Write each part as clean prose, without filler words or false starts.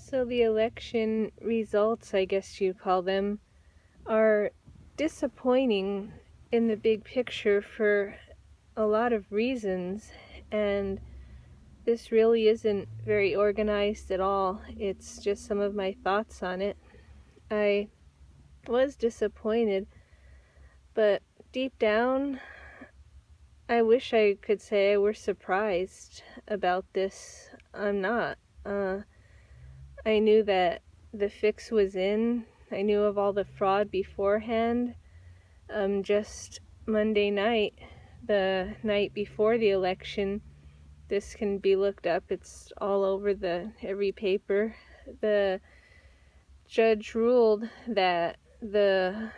So the election results, I guess you'd call them, are disappointing in the big picture for a lot of reasons, and this really isn't very organized at all. It's just some of my thoughts on it. I was disappointed, but deep down, I wish I could say I were surprised about this. I'm not. I knew that the fix was in. I knew of all the fraud beforehand. Just Monday night, the night before the election, this can be looked up. It's all over every paper. The judge ruled that the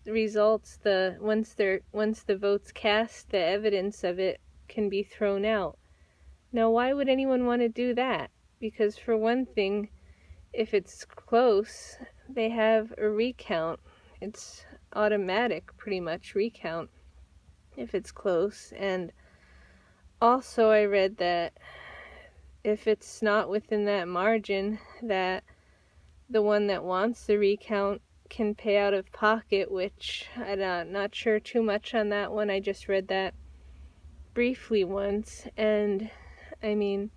results, once the votes cast, the evidence of it can be thrown out. Now, why would anyone want to do that? Because for one thing, if it's close, they have a recount. It's automatic, pretty much, recount if it's close. And also I read that if it's not within that margin, that the one that wants the recount can pay out of pocket, which I'm not sure too much on that one. I just read that briefly once, and I mean,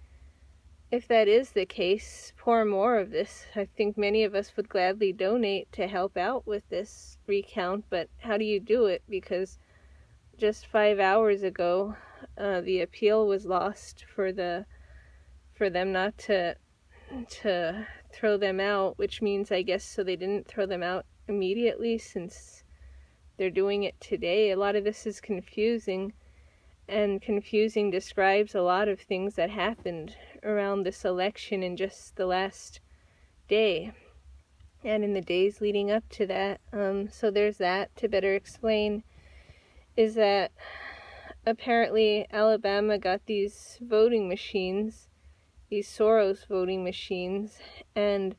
if that is the case, pour more of this. I think many of us would gladly donate to help out with this recount, but how do you do it? Because just 5 hours ago, the appeal was lost for them not to throw them out, which means, I guess, so they didn't throw them out immediately since they're doing it today. A lot of this is confusing, and confusing describes a lot of things that happened around this election in just the last day and in the days leading up to that. So there's that. To better explain is that apparently Alabama got these voting machines, these Soros voting machines, and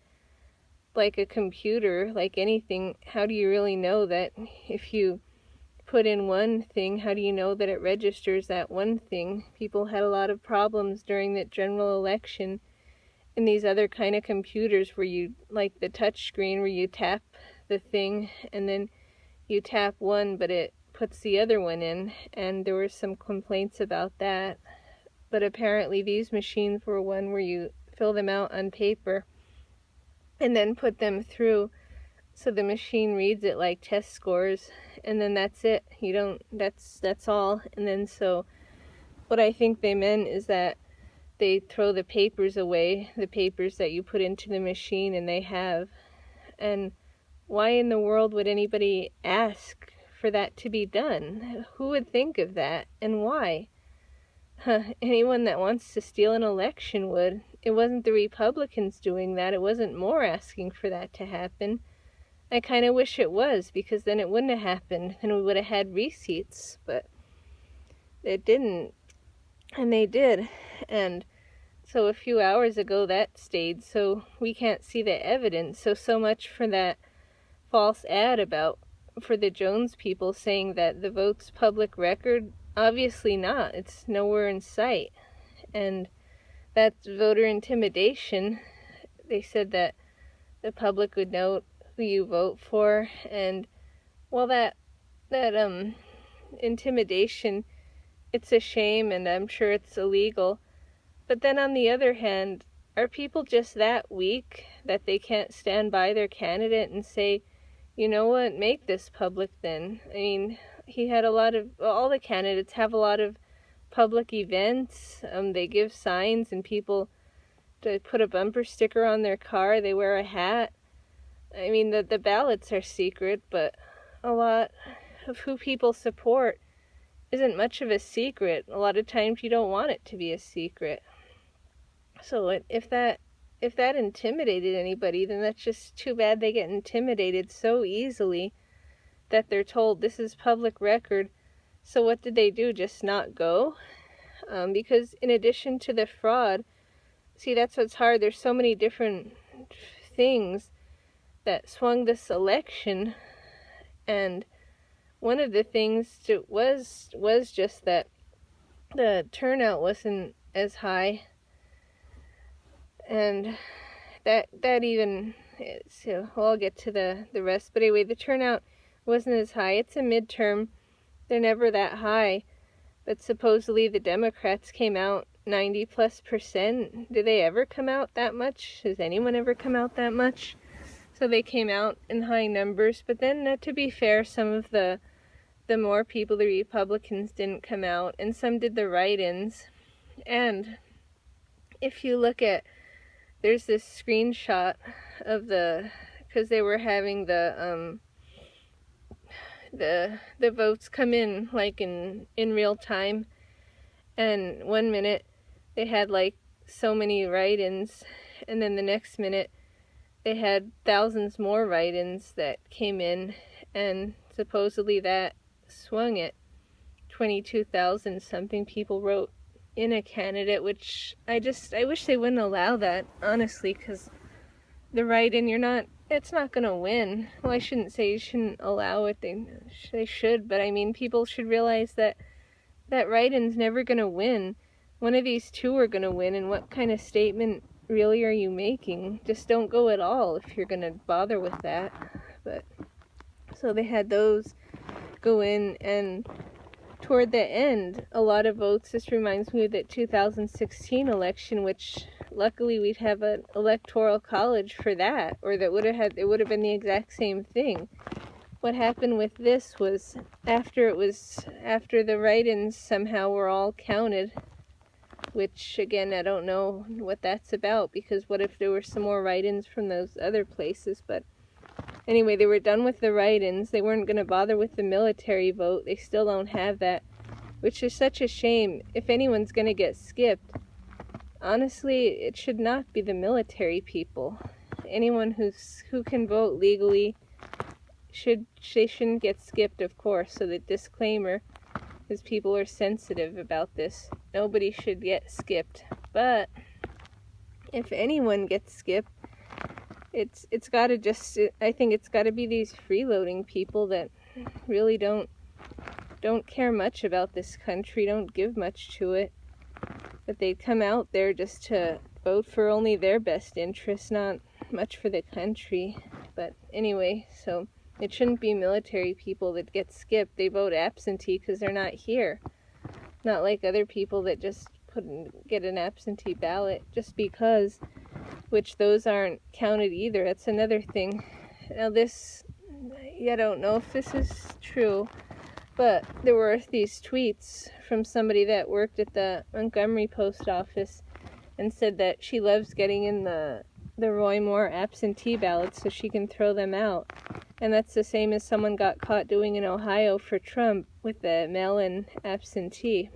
like a computer, like anything, how do you really know that if you put in one thing, how do you know that it registers that one thing? People had a lot of problems during the general election in these other kind of computers where you, like the touch screen where you tap the thing and then you tap one but it puts the other one in, and there were some complaints about that. But apparently these machines were one where you fill them out on paper and then put them through, so the machine reads it like test scores, and then that's it. That's all. And then so what I think they meant is that they throw the papers away, the papers that you put into the machine, and they have. And why in the world would anybody ask for that to be done? Who would think of that, and why? Anyone that wants to steal an election would. It wasn't the Republicans doing that. It wasn't Moore asking for that to happen. I kind of wish it was, because then it wouldn't have happened, and we would have had receipts, but it didn't, and they did. And so a few hours ago that stayed, so we can't see the evidence. So much for that false ad for the Jones people saying that the vote's public record. Obviously not. It's nowhere in sight. And that's voter intimidation. They said that the public would know who you vote for, and well, that intimidation, it's a shame, and I'm sure it's illegal. But then on the other hand, are people just that weak that they can't stand by their candidate and say, you know what, make this public then? I mean, all the candidates have a lot of public events. They give signs, and people to put a bumper sticker on their car, they wear a hat. I mean, the ballots are secret, but a lot of who people support isn't much of a secret. A lot of times you don't want it to be a secret. So if that intimidated anybody, then that's just too bad. They get intimidated so easily that they're told this is public record. So what did they do? Just not go? Because in addition to the fraud, see, that's what's hard. There's so many different things that swung this election, and one of the things was just that the turnout wasn't as high, and that even, so I'll get to the rest. But anyway, the turnout wasn't as high. It's a midterm. They're never that high. But supposedly the Democrats came out 90+%. Do they ever come out that much? Has anyone ever come out that much? So they came out in high numbers. But then, to be fair, some of the more people, the Republicans, didn't come out, and some did the write-ins. And if you look at, there's this screenshot of because they were having the votes come in like in real time, and 1 minute they had like so many write-ins, and then the next minute they had thousands more write-ins that came in, and supposedly that swung it. 22,000 something people wrote in a candidate, which I wish they wouldn't allow that, honestly, because the write-in, it's not going to win. Well, I shouldn't say you shouldn't allow it, they should, but I mean, people should realize that write-in's never going to win. One of these two are going to win, and what kind of statement really are you making? Just don't go at all if you're going to bother with that. But so they had those go in, and toward the end, a lot of votes. This reminds me of that 2016 election, which luckily we'd have an electoral college for that, or it would have been the exact same thing. What happened with this was after the write-ins somehow were all counted, which again I don't know what that's about, because what if there were some more write-ins from those other places? But anyway, they were done with the write-ins. They weren't going to bother with the military vote. They still don't have that, which is such a shame. If anyone's going to get skipped, honestly, it should not be the military people. Anyone who can vote legally shouldn't get skipped, of course. So the disclaimer, because people are sensitive about this, nobody should get skipped. But if anyone gets skipped, it's got to I think it's got to be these freeloading people that really don't care much about this country, don't give much to it, that they'd come out there just to vote for only their best interests, not much for the country. But anyway, so it shouldn't be military people that get skipped. They vote absentee because they're not here. Not like other people that just get an absentee ballot just because, which those aren't counted either. That's another thing. Now I don't know if this is true, but there were these tweets from somebody that worked at the Montgomery post office and said that she loves getting in the Roy Moore absentee ballots so she can throw them out. And that's the same as someone got caught doing in Ohio for Trump with the mail-in absentee.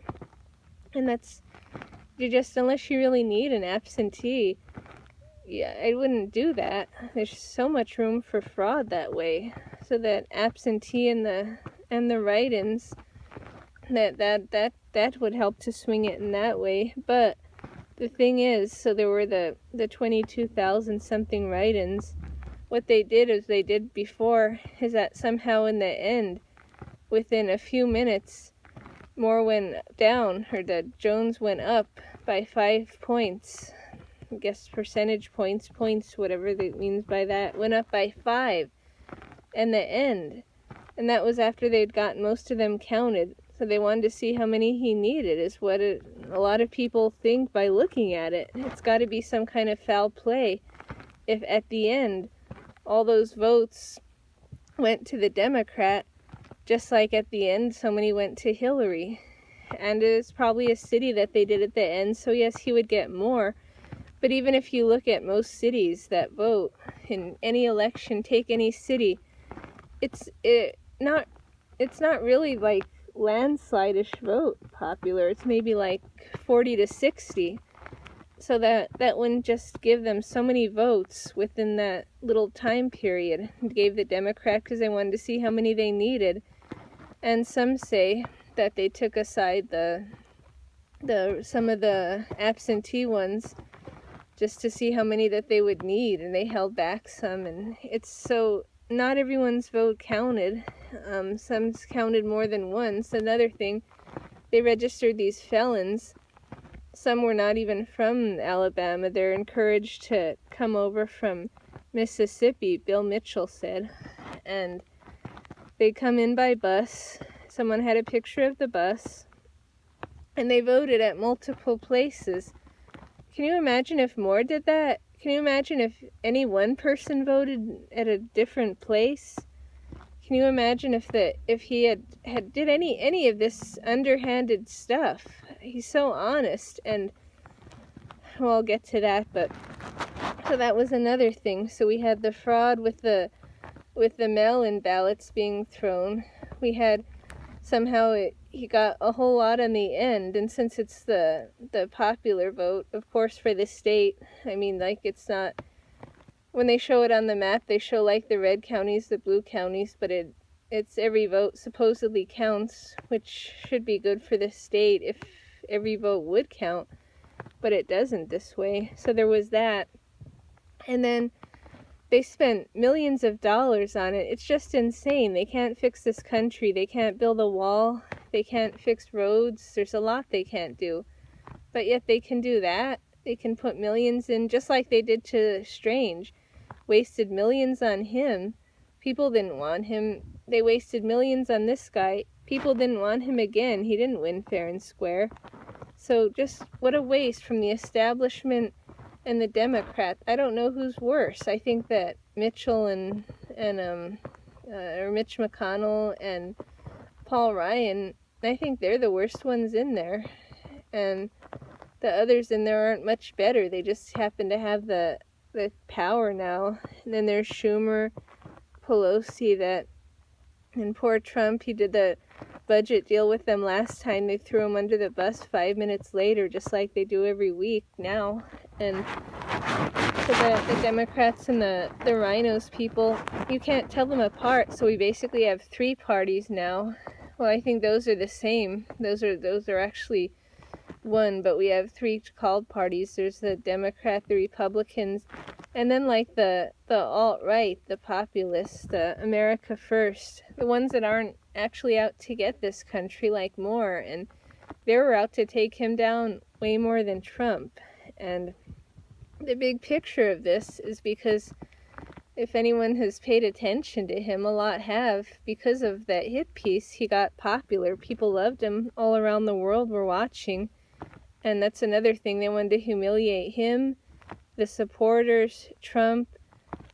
And unless you really need an absentee, yeah, I wouldn't do that. There's so much room for fraud that way. So that absentee and the write-ins, that would help to swing it in that way. But the thing is, so there were the 22,000 something write-ins. What they did before is that somehow in the end, within a few minutes, Moore went down, or the Jones went up by 5 points. I guess percentage points, whatever that means by that, went up by 5 in the end. And that was after they'd gotten most of them counted. So they wanted to see how many he needed, is what a lot of people think by looking at it. It's got to be some kind of foul play if at the end all those votes went to the Democrat, just like at the end so many went to Hillary. And it's probably a city that they did at the end, so yes, he would get more. But even if you look at most cities that vote in any election, take any city, it's not really like landslide-ish vote popular. It's maybe like 40 to 60. So that wouldn't just give them so many votes within that little time period. It gave the Democrat because they wanted to see how many they needed. And some say that they took aside some of the absentee ones just to see how many that they would need, and they held back some. And it's so not everyone's vote counted. Some's counted more than once. Another thing, they registered these felons. some were not even from Alabama. They're encouraged to come over from Mississippi, Bill Mitchell said. And they come in by bus. Someone had a picture of the bus. And they voted at multiple places. Can you imagine if more did that? Can you imagine if any one person voted at a different place? Can you imagine if he had did any of this underhanded stuff? He's so honest, and well, I'll get to that. But so that was another thing. So we had the fraud with the mail-in ballots being thrown. We had he got a whole lot on the end, and since it's the popular vote, of course, for the state, I mean, like, it's not, when they show it on the map, they show like the red counties, the blue counties, but it's every vote supposedly counts, which should be good for the state if every vote would count, but it doesn't this way. So there was that. And then they spent millions of dollars on it. It's just insane. They can't fix this country. They can't build a wall. They can't fix roads. There's a lot they can't do. But yet they can do that. They can put millions in, just like they did to Strange. Wasted millions on him. People didn't want him. They wasted millions on this guy. People didn't want him again. He didn't win fair and square. So just what a waste from the establishment and the Democrats. I don't know who's worse. I think that Mitchell or Mitch McConnell and Paul Ryan, I think they're the worst ones in there. And the others in there aren't much better. They just happen to have the power now. And then there's Schumer, Pelosi, and poor Trump. He did the budget deal with them last time. They threw him under the bus 5 minutes later, just like they do every week now. And so the Democrats and the rhinos people, you can't tell them apart. So we basically have three parties now. Well, I think those are the same. Those are actually one, but we have three called parties. There's the Democrat, the Republicans, and then like the alt-right, the populists, the America First, the ones that aren't actually out to get this country like Moore, and they were out to take him down way more than Trump. And the big picture of this is because if anyone has paid attention to him, a lot have, because of that hit piece, he got popular. People loved him. All around the world were watching. And that's another thing. They wanted to humiliate him, the supporters, Trump,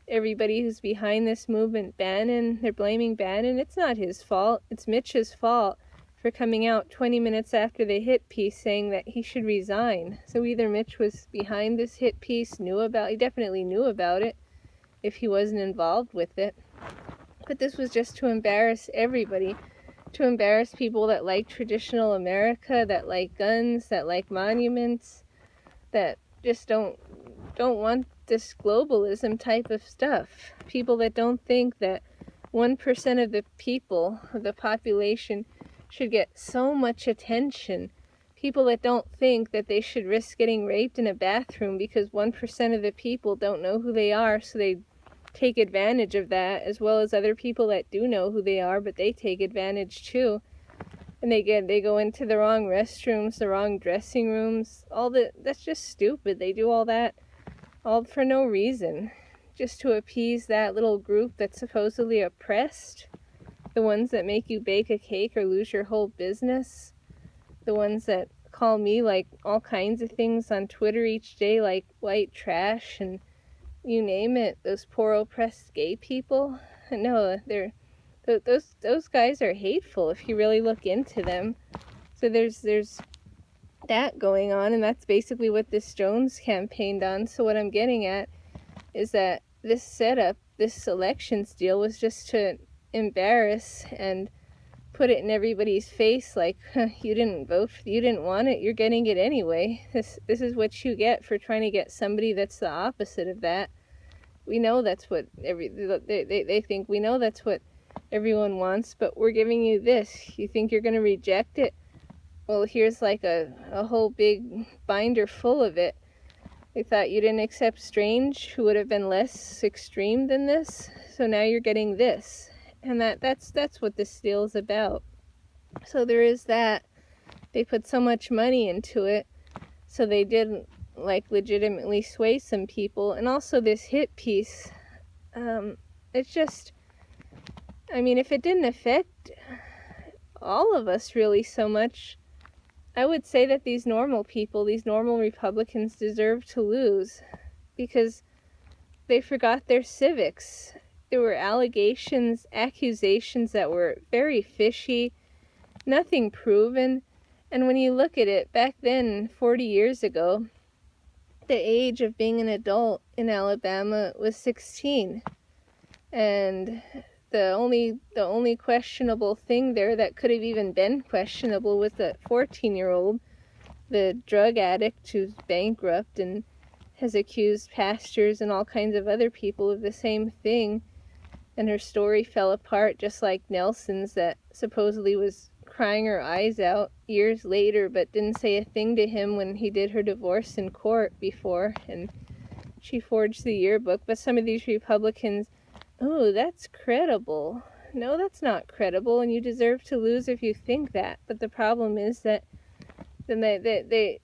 everybody who's behind this movement, Bannon. They're blaming Bannon. It's not his fault. It's Mitch's fault for coming out 20 minutes after the hit piece saying that he should resign. So either Mitch was behind this hit piece, he definitely knew about it if he wasn't involved with it. But this was just to embarrass everybody. To embarrass people that like traditional America, that like guns, that like monuments, that just don't want this globalism type of stuff. People that don't think that 1% of the people, of the population, should get so much attention. People that don't think that they should risk getting raped in a bathroom because 1% of the people don't know who they are, so they take advantage of that, as well as other people that do know who they are, but they take advantage too. And they go into the wrong restrooms, the wrong dressing rooms, that's just stupid. They do all that all for no reason, just to appease that little group that's supposedly oppressed, the ones that make you bake a cake or lose your whole business, the ones that call me like all kinds of things on Twitter each day, like white trash and you name it. Those poor oppressed gay people. No, those guys are hateful if you really look into them. So there's that going on, and that's basically what this Jones campaigned on. So what I'm getting at is that this setup, this elections deal, was just to embarrass and put it in everybody's face, like, you didn't vote, you didn't want it, you're getting it anyway. This is what you get for trying to get somebody that's the opposite of that. We know that's what they think. We know that's what everyone wants, but we're giving you this. You think you're going to reject it? Well, here's like a whole big binder full of it. They thought you didn't accept Strange, who would have been less extreme than this, so now you're getting this. And that's what this deal is about. So there is that. They put so much money into it. So they did like legitimately sway some people. And also this hit piece, it's just, I mean, if it didn't affect all of us really so much, I would say that these normal people, these normal Republicans, deserve to lose because they forgot their civics. There were allegations, accusations that were very fishy, nothing proven. And when you look at it, back then, 40 years ago, the age of being an adult in Alabama was 16. And the only questionable thing there that could have even been questionable was that 14-year-old, the drug addict who's bankrupt and has accused pastors and all kinds of other people of the same thing. And her story fell apart just like Nelson's, that supposedly was crying her eyes out years later but didn't say a thing to him when he did her divorce in court before, and she forged the yearbook. But some of these Republicans, oh, that's credible. No, that's not credible, and you deserve to lose if you think that. But the problem is that then they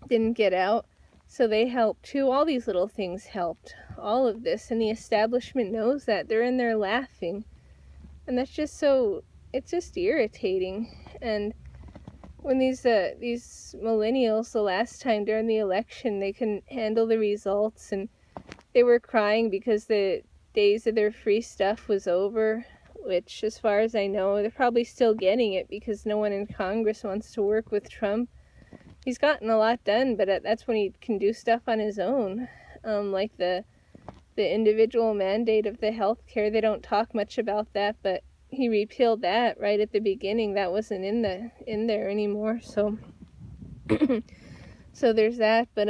didn't get out, so they helped too. All these little things helped. All of this, and the establishment knows that. They're in there laughing, and that's just so, it's just irritating. And when these millennials, the last time during the election, they couldn't handle the results, and they were crying because the days of their free stuff was over, which, as far as I know, they're probably still getting it because no one in Congress wants to work with Trump. He's gotten a lot done, but that's when he can do stuff on his own, like the individual mandate of the health care. They don't talk much about that, but he repealed that right at the beginning. That wasn't in there anymore. So so there's that. But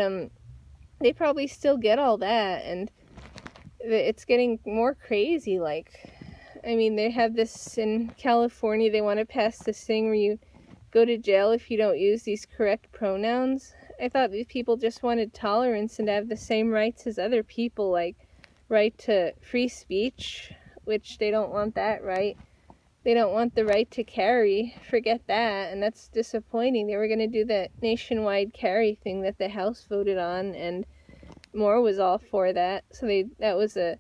they probably still get all that, and it's getting more crazy. Like, I mean, they have this in California. They want to pass this thing where you go to jail if you don't use these correct pronouns. I thought these people just wanted tolerance and to have the same rights as other people, like right to free speech, which they don't want that right. They don't want the right to carry. Forget that, and that's disappointing. They were going to do that nationwide carry thing that the House voted on, and Moore was all for that. So that was a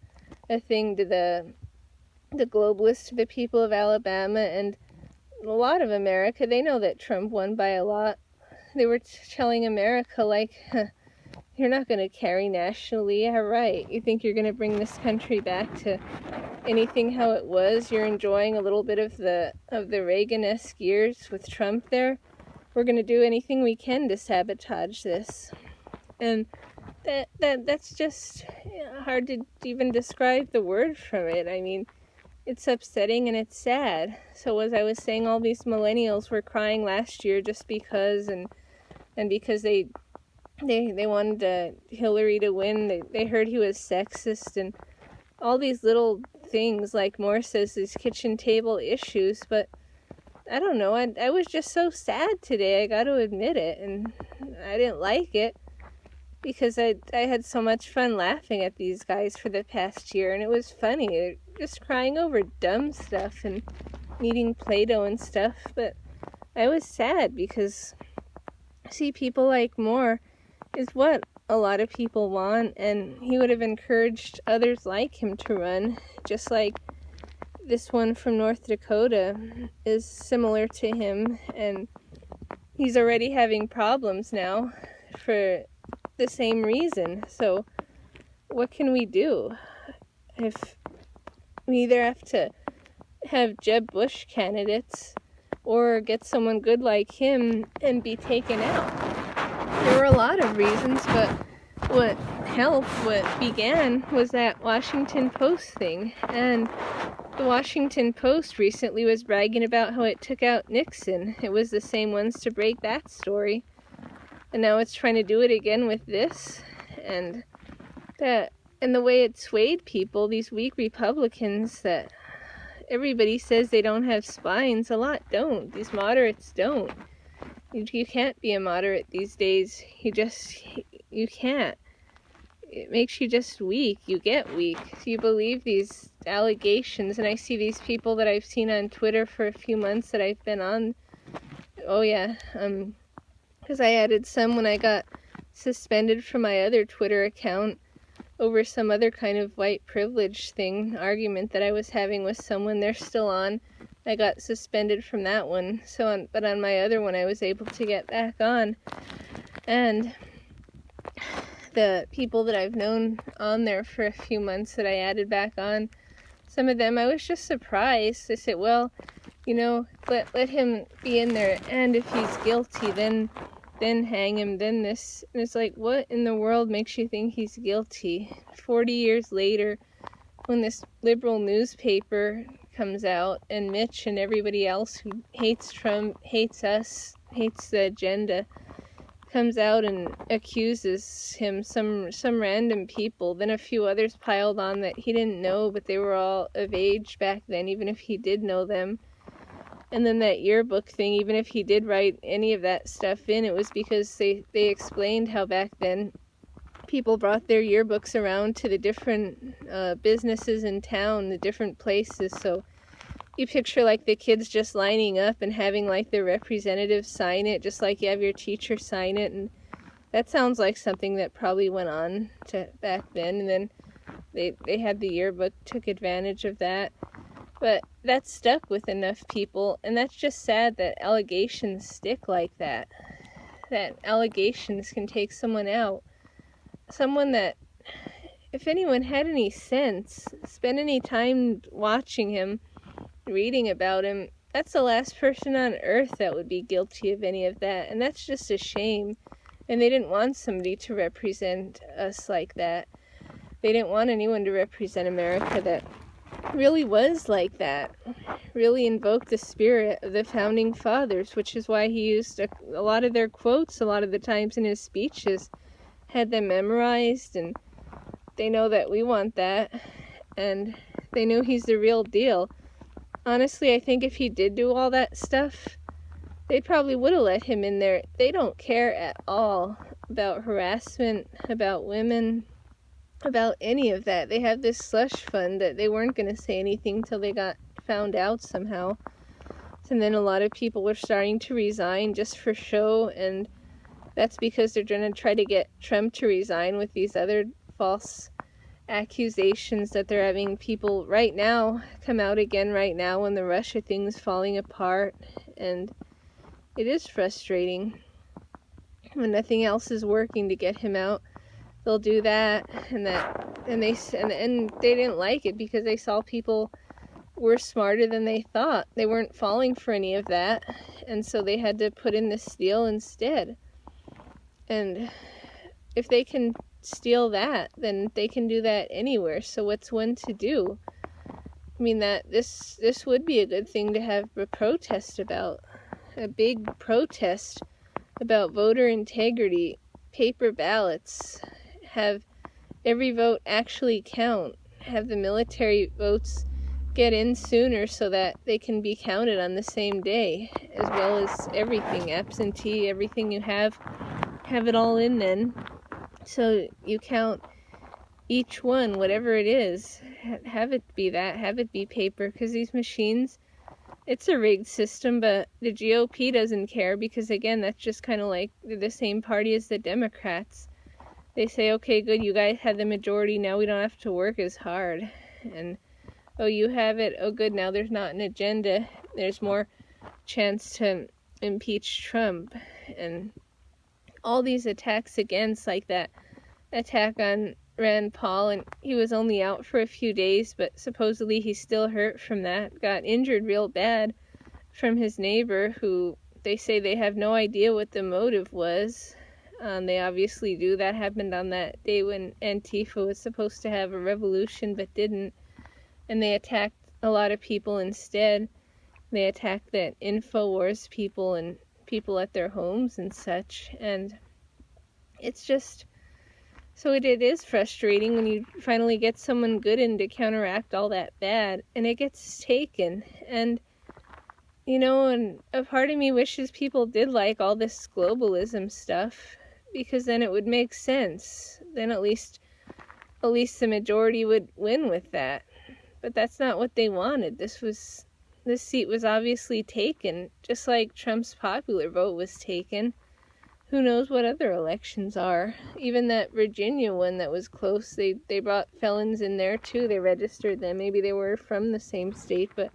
thing to the globalists, to the people of Alabama, and a lot of America. They know that Trump won by a lot. They were telling America, like, you're not going to carry nationally. Yeah, right. You think you're going to bring this country back to anything how it was? You're enjoying a little bit of the Reagan-esque years with Trump there. We're going to do anything we can to sabotage this. And that's just hard to even describe the word from it. I mean, it's upsetting and it's sad. So as I was saying, all these millennials were crying last year just because, and because they wanted Hillary to win. They heard he was sexist and all these little things, like Moore says, these kitchen table issues. But I don't know, I was just so sad today, I got to admit it, and I didn't like it because I had so much fun laughing at these guys for the past year, and it was funny. They're just crying over dumb stuff and eating Play-Doh and stuff. But I was sad because see, people like Moore is what a lot of people want, and he would have encouraged others like him to run, just like this one from North Dakota is similar to him, and he's already having problems now for the same reason. So what can we do? If we either have to have Jeb Bush candidates or get someone good like him and be taken out. There were a lot of reasons, but what began was that Washington Post thing. And the Washington Post recently was bragging about how it took out Nixon. It was the same ones to break that story. And now it's trying to do it again with this. And the way it swayed people, these weak Republicans that everybody says they don't have spines, a lot don't. These moderates don't. You can't be a moderate these days. You can't. It makes you just weak. You get weak. You believe these allegations, and I see these people that I've seen on Twitter for a few months that I've been on. Oh yeah, because I added some when I got suspended from my other Twitter account over some other kind of white privilege argument that I was having with someone. They're still on. I got suspended from that one, but on my other one I was able to get back on. And the people that I've known on there for a few months that I added back on, some of them I was just surprised. I said, well, let him be in there, and if he's guilty, then hang him, then this. And it's like, what in the world makes you think he's guilty? 40 years later, when this liberal newspaper comes out, and Mitch and everybody else who hates Trump, hates us, hates the agenda, comes out and accuses him, some random people, then a few others piled on that he didn't know, but they were all of age back then, even if he did know them. And then that yearbook thing, even if he did write any of that stuff in, it was because they explained how back then people brought their yearbooks around to the different businesses in town, the different places. So you picture like the kids just lining up and having like their representatives sign it, just like you have your teacher sign it. And that sounds like something that probably went on to back then. And then they had the yearbook, took advantage of that. But that stuck with enough people, and that's just sad that allegations stick like that. That allegations can take someone out. Someone that, if anyone had any sense, spend any time watching him, reading about him, that's the last person on earth that would be guilty of any of that. And that's just a shame. And they didn't want somebody to represent us like that. They didn't want anyone to represent America that really was like that, really invoked the spirit of the founding fathers, which is why he used a lot of their quotes a lot of the times in his speeches, had them memorized, and they know that we want that, and they know he's the real deal. Honestly, I think if he did do all that stuff, they probably would have let him in there. They don't care at all about harassment, about women, about any of that. They have this slush fund that they weren't going to say anything till they got found out somehow. And then a lot of people were starting to resign just for show, and that's because they're going to try to get Trump to resign with these other false accusations that they're having people right now come out again right now when the Russia thing's falling apart. And it is frustrating when nothing else is working to get him out. They'll do that, and they didn't like it because they saw people were smarter than they thought. They weren't falling for any of that, and so they had to put in this deal instead. And if they can steal that, then they can do that anywhere. So what's one to do? I mean, that this would be a good thing to have a protest about, a big protest about voter integrity, paper ballots, have every vote actually count, have the military votes get in sooner so that they can be counted on the same day, as well as everything, absentee, everything you have it all in then, so you count each one, whatever it is, have it be that, have it be paper, because these machines, it's a rigged system, but the GOP doesn't care, because again, that's just kind of like the same party as the Democrats. They say, okay, good, you guys had the majority, now we don't have to work as hard. And, oh, you have it, oh, good, now there's not an agenda. There's more chance to impeach Trump. And all these attacks against, like that attack on Rand Paul, and he was only out for a few days, but supposedly he's still hurt from that. Got injured real bad from his neighbor, who they say they have no idea what the motive was. They obviously do. That happened on that day when Antifa was supposed to have a revolution but didn't. And they attacked a lot of people instead. They attacked the InfoWars people and people at their homes and such. And it's just... So it is frustrating when you finally get someone good in to counteract all that bad. And it gets taken. And... and a part of me wishes people did like all this globalism stuff, because then it would make sense. Then at least the majority would win with that. But that's not what they wanted. This seat was obviously taken, just like Trump's popular vote was taken. who knows what other elections are. Even that Virginia one that was close, they brought felons in there too. They registered them. Maybe they were from the same state, but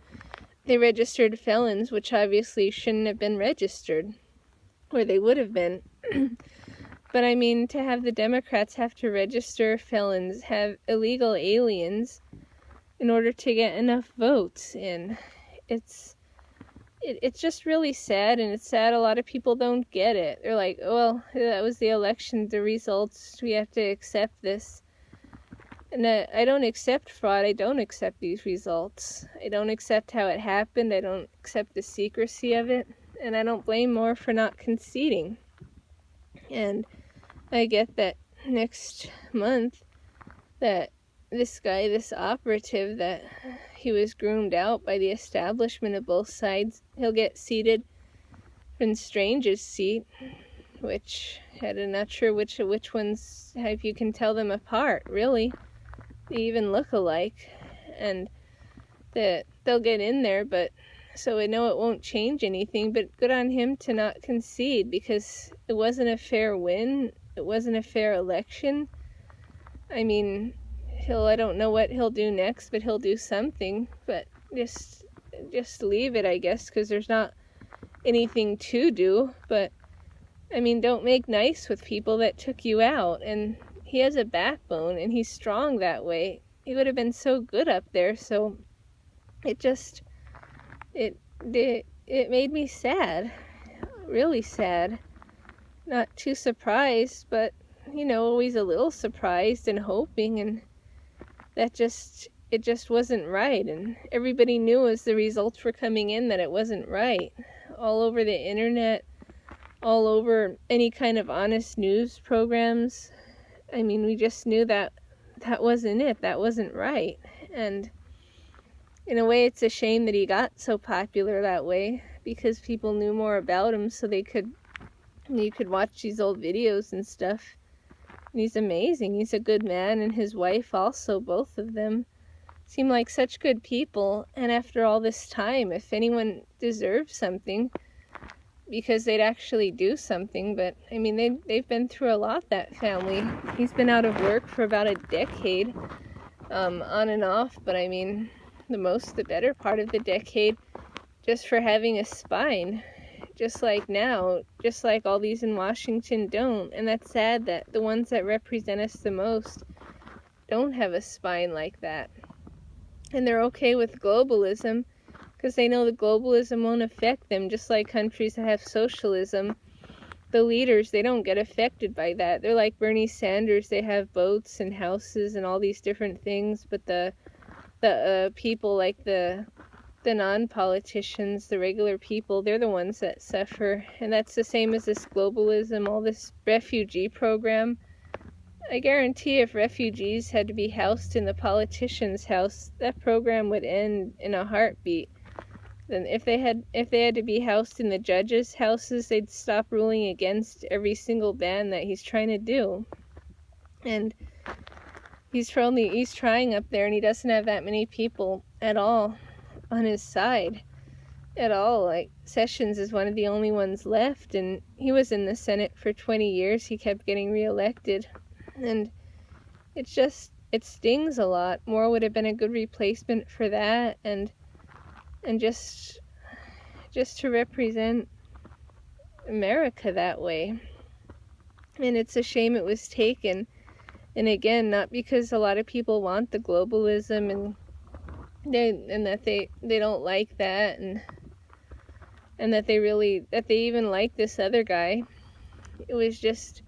they registered felons, which obviously shouldn't have been registered, or they would have been. But I mean, to have the Democrats have to register felons, have illegal aliens in order to get enough votes in, it's just really sad, and it's sad a lot of people don't get it. They're like, well, that was the election, the results, we have to accept this. And I don't accept fraud. I don't accept these results. I don't accept how it happened. I don't accept the secrecy of it. And I don't blame Moore for not conceding. And I get that next month that this guy, this operative, that he was groomed out by the establishment of both sides, he'll get seated in Strange's seat, which I'm not sure which ones, if you can tell them apart, really. They even look alike, and that they'll get in there, but so I know it won't change anything, but good on him to not concede, because it wasn't a fair win. It wasn't a fair election. I mean, I don't know what he'll do next, but he'll do something, but just leave it, I guess, because there's not anything to do. But I mean, don't make nice with people that took you out. And he has a backbone, and he's strong that way. He would have been so good up there. So it made me sad, really sad. Not too surprised, but always a little surprised and hoping, and it just wasn't right. And everybody knew as the results were coming in that it wasn't right. All over the internet, all over any kind of honest news programs. I mean, we just knew that wasn't it. That wasn't right. And in a way, it's a shame that he got so popular that way, because people knew more about him, so you could watch these old videos and stuff. And he's amazing. He's a good man, and his wife also, both of them seem like such good people. And after all this time, if anyone deserves something, because they'd actually do something. But I mean, they've been through a lot, that family. He's been out of work for about a decade, on and off, but I mean, the better part of the decade, just for having a spine, just like now, just like all these in Washington don't. And that's sad that the ones that represent us the most don't have a spine like that. And they're okay with globalism, because they know that globalism won't affect them, just like countries that have socialism. The leaders, they don't get affected by that. They're like Bernie Sanders. They have boats and houses and all these different things, but the people, like the non-politicians, the regular people, they're the ones that suffer. And that's the same as this globalism, all this refugee program. I guarantee if refugees had to be housed in the politician's house, that program would end in a heartbeat. Then if they had to be housed in the judges' houses, they'd stop ruling against every single ban that he's trying to do. And he's trying up there, and he doesn't have that many people at all on his side at all. Like, Sessions is one of the only ones left, and he was in the Senate for 20 years. He kept getting reelected, and it stings a lot. Moore would have been a good replacement for that, and just to represent America that way. And it's a shame it was taken. And again, not because a lot of people want the globalism and that they don't like that, and that they even like this other guy. It was just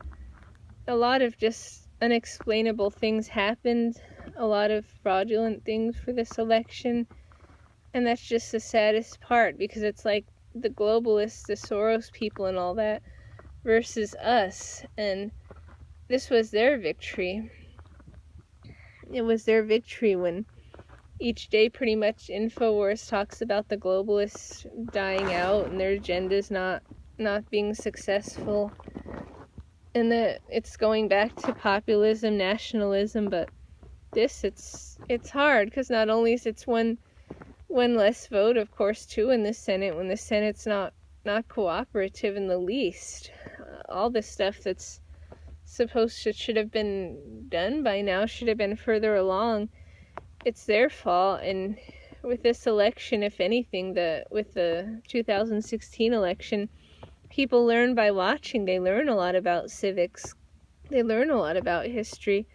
a lot of just unexplainable things happened, a lot of fraudulent things for this election. And that's just the saddest part, because it's like the globalists, the Soros people and all that, versus us. And this was their victory. It was their victory when each day pretty much InfoWars talks about the globalists dying out and their agendas not being successful. And that it's going back to populism, nationalism, but it's hard, because not only is it's one less vote, of course, too, in the Senate, when the Senate's not cooperative in the least. all the stuff that's should have been done by now, should have been further along. It's their fault. And with this election, if anything, with the 2016 election, people learn by watching. They learn a lot about civics. They learn a lot about history.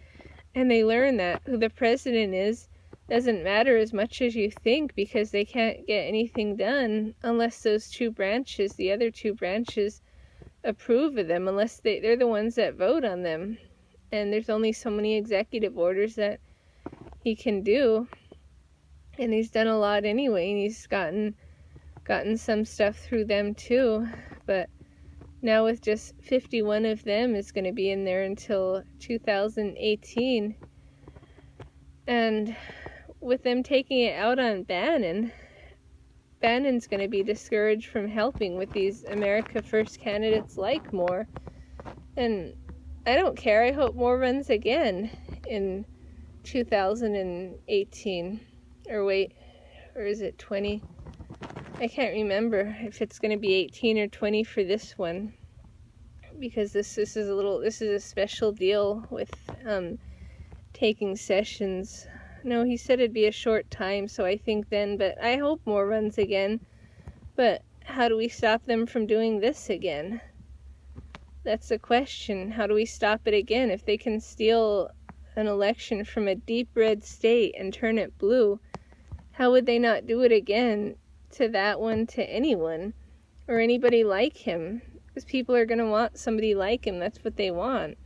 And they learn that who the president is doesn't matter as much as you think, because they can't get anything done unless those the other two branches, approve of them, unless they're the ones that vote on them. And there's only so many executive orders that he can do. And he's done a lot anyway, and he's gotten some stuff through them too. But now with just 51 of them is going to be in there until 2018. And with them taking it out on Bannon's going to be discouraged from helping with these America First candidates like Moore. And I don't care. I hope Moore runs again in 2018. Or is it 20? I can't remember if it's going to be 18 or 20 for this one, because this is a special deal with taking sessions. No, he said it'd be a short time, so I think then, but I hope Moore runs again. But how do we stop them from doing this again? That's the question. How do we stop it again? If they can steal an election from a deep red state and turn it blue, how would they not do it again to that one, to anyone, or anybody like him? Because people are going to want somebody like him. That's what they want.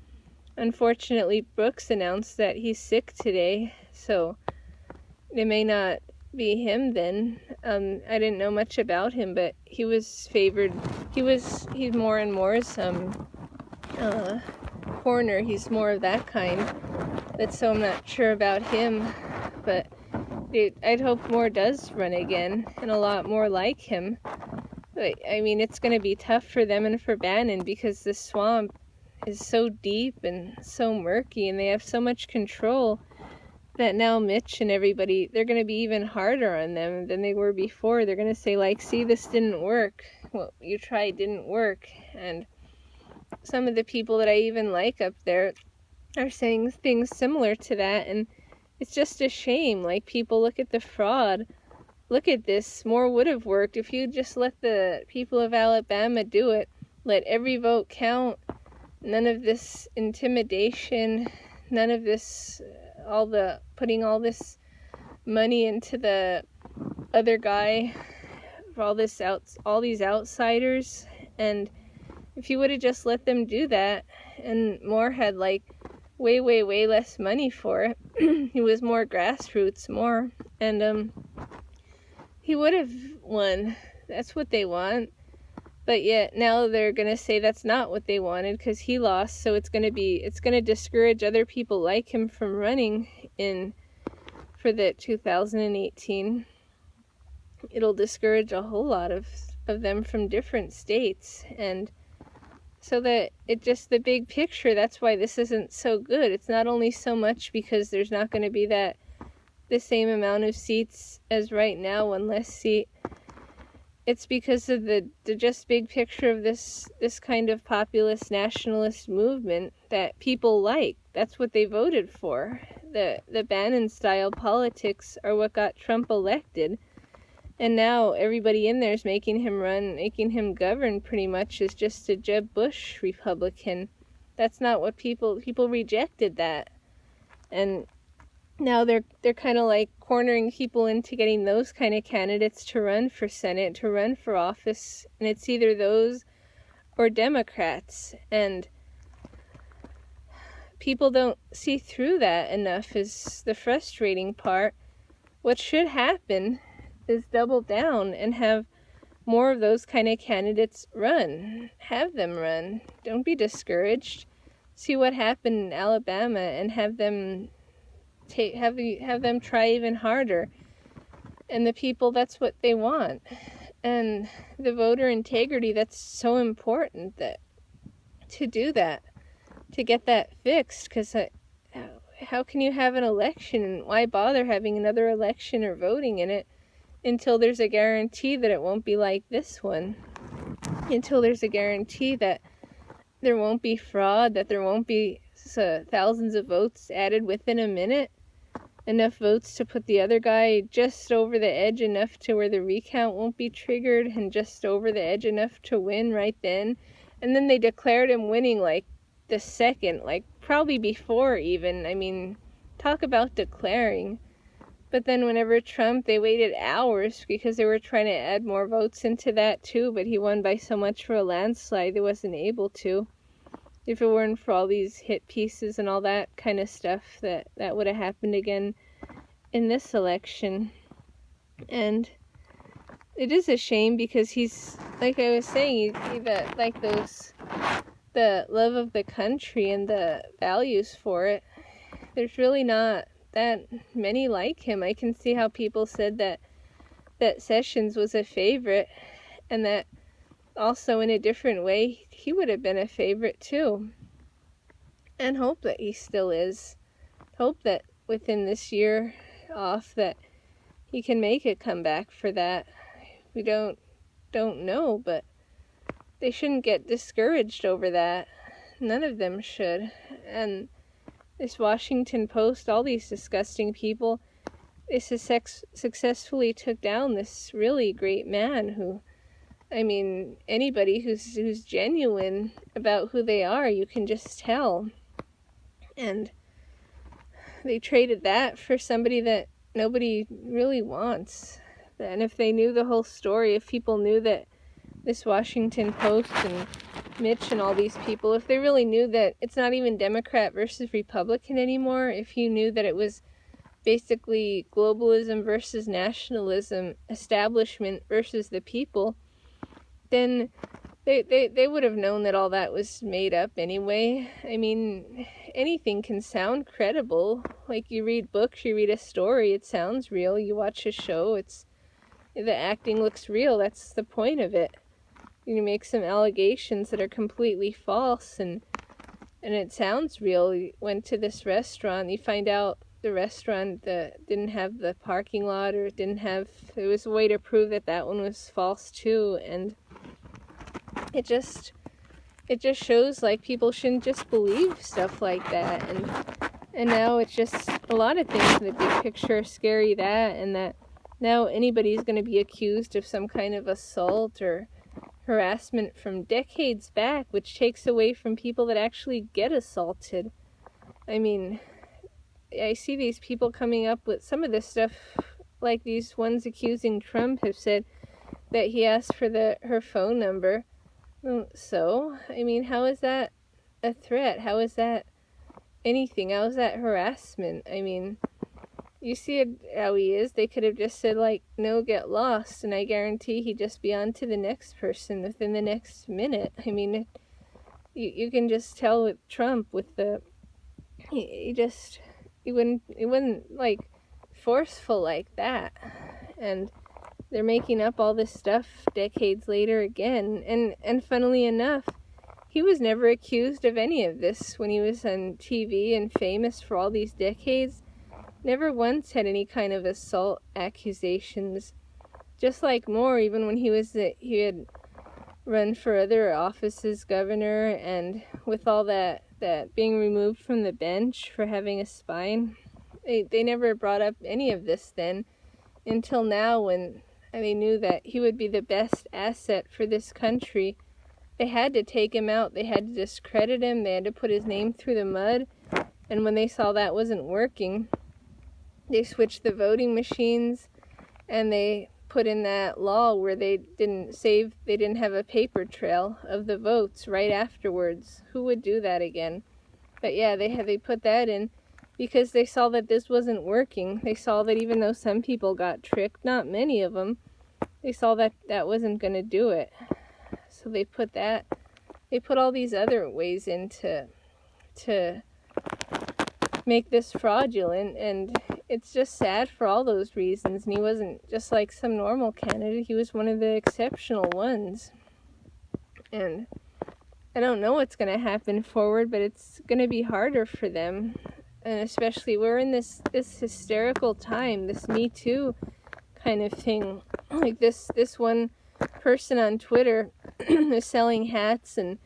Unfortunately, Brooks announced that he's sick today, so it may not be him then. I didn't know much about him, but he was favored. He's more and Moore's corner. He's more of that kind. So I'm not sure about him, but I'd hope Moore does run again, and a lot more like him. But, I mean, it's going to be tough for them and for Bannon, because the swamp is so deep and so murky, and they have so much control that now Mitch and everybody, they're going to be even harder on them than they were before. They're going to say, like, see, this didn't work. What you tried didn't work. And some of the people that I even like up there are saying things similar to that, and it's just a shame. Like, people look at the fraud. Look at this. More would have worked if you just let the people of Alabama do it. Let every vote count. None of this intimidation. None of this, putting all this money into the other guy for all these outsiders. And if you would have just let them do that, and Moore had like way less money for it. He was more grassroots, and he would have won. That's what they want. But yet now they're going to say that's not what they wanted because he lost, so it's going to discourage other people like him from running for the 2018. It'll discourage a whole lot of them from different states, and so that the big picture, that's why this isn't so good. It's not only so much because there's not going to be the same amount of seats as right now, one less seat. It's because of the just big picture of this kind of populist nationalist movement that people like. That's what they voted for. The Bannon style politics are what got Trump elected. And now everybody in there is making him govern pretty much as just a Jeb Bush Republican. That's not what people rejected that. And now they're kind of like cornering people into getting those kind of candidates to run for Senate, to run for office, and it's either those or Democrats. And people don't see through that enough is the frustrating part. What should happen is double down and have more of those kind of candidates run. Have them run. Don't be discouraged. See what happened in Alabama and have them try even harder. And the people, that's what they want. And the voter integrity, that's so important to do that, to get that fixed, because how can you have an election, and why bother having another election or voting in it until there's a guarantee that it won't be like this one, until there's a guarantee that there won't be fraud, that there won't be thousands of votes added within a minute, enough votes to put the other guy just over the edge enough to where the recount won't be triggered, and just over the edge enough to win right then. And then they declared him winning like the second, like probably before even. I mean, talk about declaring. But then whenever they waited hours because they were trying to add more votes into that too, but he won by so much for a landslide they wasn't able to. If it weren't for all these hit pieces and all that kind of stuff, that would have happened again in this election. And it is a shame because he's, like I was saying, the love of the country and the values for it. There's really not that many like him. I can see how people said that Sessions was a favorite, and that also in a different way he would have been a favorite too. And hope that he still is. Hope that within this year off that he can make a comeback for that. We don't know, but they shouldn't get discouraged over that. None of them should. And this Washington Post, all these disgusting people, they successfully took down this really great man who, I mean, anybody who's genuine about who they are, you can just tell. And they traded that for somebody that nobody really wants. And if they knew the whole story, if people knew that this Washington Post and Mitch and all these people, if they really knew that it's not even Democrat versus Republican anymore, if you knew that it was basically globalism versus nationalism, establishment versus the people, then they would have known that all that was made up anyway. I mean, anything can sound credible. Like, you read books, you read a story, it sounds real. You watch a show, the acting looks real. That's the point of it. You make some allegations that are completely false, and it sounds real. You went to this restaurant, you find out the restaurant didn't have the parking lot, or there was a way to prove that one was false too. And it just shows like people shouldn't just believe stuff like that. And now it's just a lot of things in the big picture are scary, and that now anybody's going to be accused of some kind of assault or harassment from decades back, which takes away from people that actually get assaulted. I mean, I see these people coming up with some of this stuff, like these ones accusing Trump have said that he asked for her phone number. So, I mean, how is that a threat? How is that anything? How is that harassment? I mean, you see how he is. They could have just said, like, no, get lost, and I guarantee he'd just be on to the next person within the next minute. I mean, you can just tell with Trump, with he wouldn't like forceful like that. And they're making up all this stuff decades later again. And funnily enough, he was never accused of any of this when he was on TV and famous for all these decades. Never once had any kind of assault accusations. Just like Moore, even when he had run for other offices, governor, and with all that being removed from the bench for having a spine, they never brought up any of this then, until now when they knew that he would be the best asset for this country. They had to take him out. They had to discredit him. They had to put his name through the mud. And when they saw that wasn't working, they switched the voting machines, and they put in that law where they didn't have a paper trail of the votes right afterwards. Who would do that again? But yeah, they put that in because they saw that this wasn't working. They saw that even though some people got tricked, not many of them, they saw that wasn't going to do it. So they put all these other ways in to make this fraudulent, and it's just sad for all those reasons. And he wasn't just like some normal candidate, he was one of the exceptional ones. And I don't know what's going to happen forward, but it's going to be harder for them. And especially we're in this hysterical time, this Me Too kind of thing. Like this one person on Twitter is selling hats and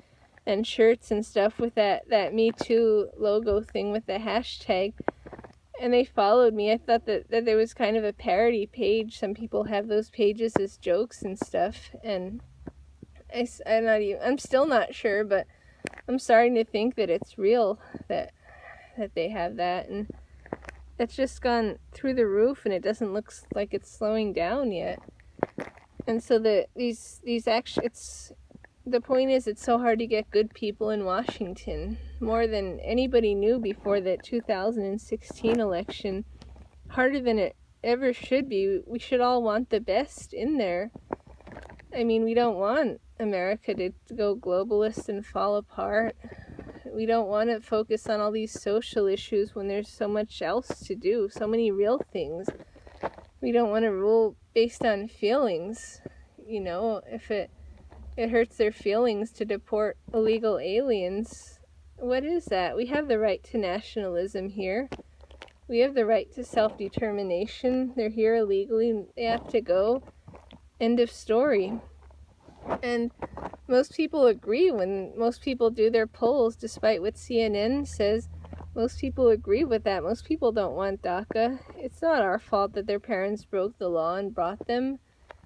and shirts and stuff with that Me Too logo thing with the hashtag. And they followed me. I thought that there was kind of a parody page. Some people have those pages as jokes and stuff. And I'm still not sure, but I'm starting to think that it's real that they have that. And it's just gone through the roof, and it doesn't look like it's slowing down yet. And so the point is, it's so hard to get good people in Washington, more than anybody knew before that 2016 election, harder than it ever should be. We should all want the best in there. I mean, we don't want America to go globalist and fall apart. We don't want to focus on all these social issues when there's so much else to do, so many real things. We don't want to rule based on feelings. You know, if it hurts their feelings to deport illegal aliens, what is that? We have the right to nationalism here. We have the right to self-determination. They're here illegally. They have to go. End of story. And most people agree. When most people do their polls, despite what CNN says, most people agree with that. Most people don't want DACA. It's not our fault that their parents broke the law and brought them.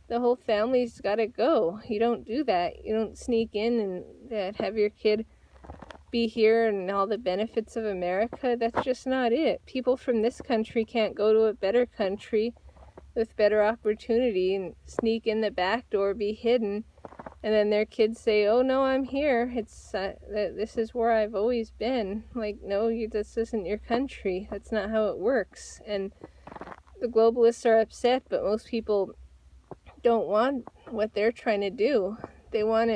The whole family's got to go. You don't do that. You don't sneak in and have your kid be here and all the benefits of America. That's just not it. People from this country can't go to a better country with better opportunity and sneak in the back door, be hidden, and then their kids say, "Oh no, I'm here. It's this is where I've always been." Like, no, this isn't your country. That's not how it works. And the globalists are upset, but most people don't want what they're trying to do. They want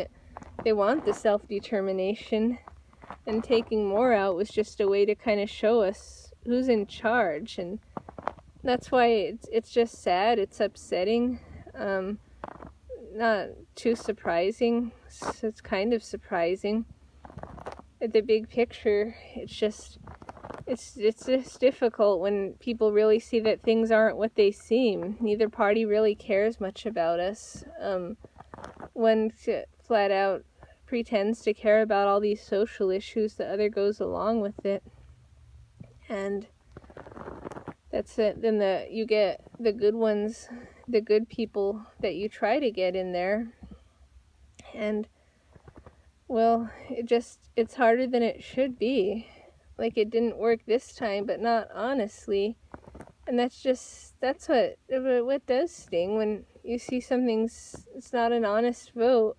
the self-determination, and taking more out was just a way to kind of show us who's in charge. And that's why it's just sad. It's upsetting. Not too surprising. It's kind of surprising. At the big picture, it's just difficult when people really see that things aren't what they seem. Neither party really cares much about us. One flat out pretends to care about all these social issues, the other goes along with it. And that's it. Then you get the good ones, the good people that you try to get in there. And, well, it's harder than it should be. Like, it didn't work this time, but not honestly. And that's what does sting when you see it's not an honest vote.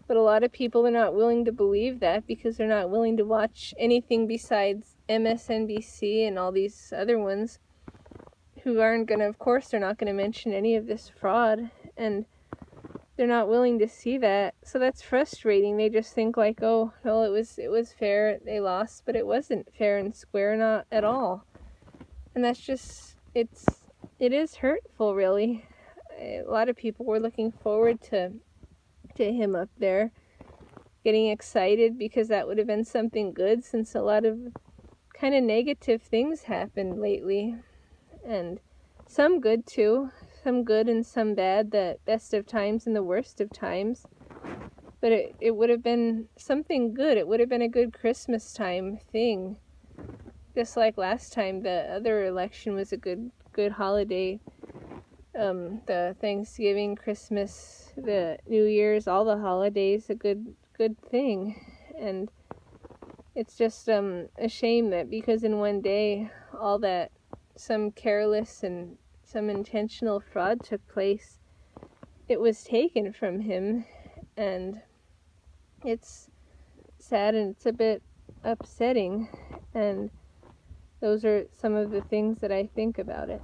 But a lot of people are not willing to believe that because they're not willing to watch anything besides MSNBC and all these other ones who aren't going to, of course, they're not going to mention any of this fraud. And they're not willing to see that. So that's frustrating. They just think like, oh, well, it was fair. They lost, but it wasn't fair and square, not at all. And that's just, it is hurtful, really. A lot of people were looking forward to him up there, getting excited because that would have been something good, since a lot of kind of negative things happened lately. And some good too. Some good and some bad, the best of times and the worst of times. But it would have been something good. It would have been a good Christmas time thing. Just like last time, the other election was a good holiday. The Thanksgiving, Christmas, the New Year's, all the holidays, a good thing. And it's just a shame that because in one day all that, some careless and some intentional fraud took place, it was taken from him. And it's sad and it's a bit upsetting. And those are some of the things that I think about it.